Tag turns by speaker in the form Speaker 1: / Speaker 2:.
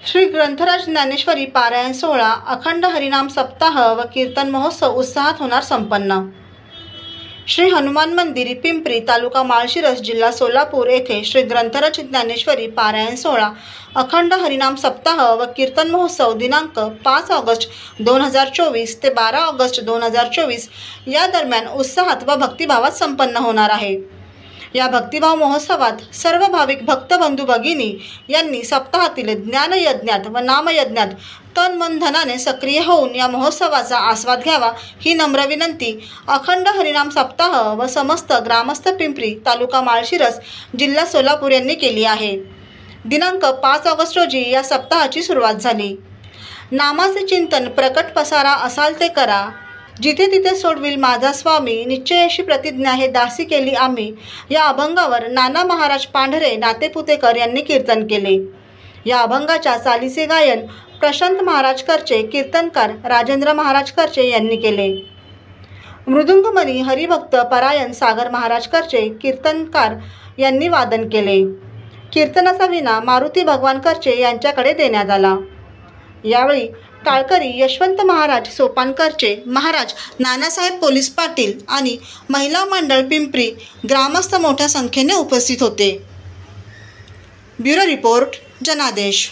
Speaker 1: श्री ग्रंथराज ज्ञानेश्वरी पारायण सोहळा, अखंड हरिनाम सप्ताह व कीर्तन महोत्सव उत्साहात होणार संपन्न। श्री हनुमान मंदिर, पिंपरी, तालुका माळशिरस, जिल्हा सोलापूर येथे श्री ग्रंथराज ज्ञानेश्वरी पारायण सोहळा, अखंड हरिनाम सप्ताह व कीर्तन महोत्सव दिनांक 5 ऑगस्ट 2024 ते 12 ऑगस्ट 2024 या दरम्यान उत्साहात व भक्तिभावात संपन्न होणार आहे। या भक्तिभाव महोत्सवात सर्व भाविक भक्त बंधू भगिनी यांनी सप्ताहातील ज्ञानयज्ञात व नामयज्ञात तन मन धनाने सक्रिय होऊन या महोत्सवाचा आस्वाद घ्यावा ही नम्र विनंती अखंड हरिनाम सप्ताह व समस्त ग्रामस्थ पिंपरी, तालुका माळशिरस, जिल्हा सोलापूर यांनी केली आहे। दिनांक 5 ऑगस्ट रोजी या सप्ताहाची सुरुवात झाली। नामाचे चिंतन प्रकट पसारा असाल ते करा, जिथे तिथे सोडविल माझा स्वामी, निश्चयाशी प्रतिज्ञा हे दासी केली आम्ही या अभंगावर नाना महाराज पांढरे नातेपुतेकर यांनी कीर्तन केले। या अभंगाच्या चालीचे गायन प्रशांत महाराज करचे, कीर्तनकार राजेंद्र महाराज करचे यांनी केले। मृदुंगमणी हरिभक्त परायण सागर महाराज करचे, कीर्तनकार यांनी वादन केले। कीर्तनाचा विना मारुती भगवान करचे यांच्याकडे देण्यात आला। यावेळी टाळकरी यशवंत महाराज सोपानकरचे, महाराज नानासाहेब पोलीस पाटील आणि महिला मंडळ पिंपरी ग्रामस्थ मोठ्या संख्येने उपस्थित होते। ब्युरो रिपोर्ट, जनादेश।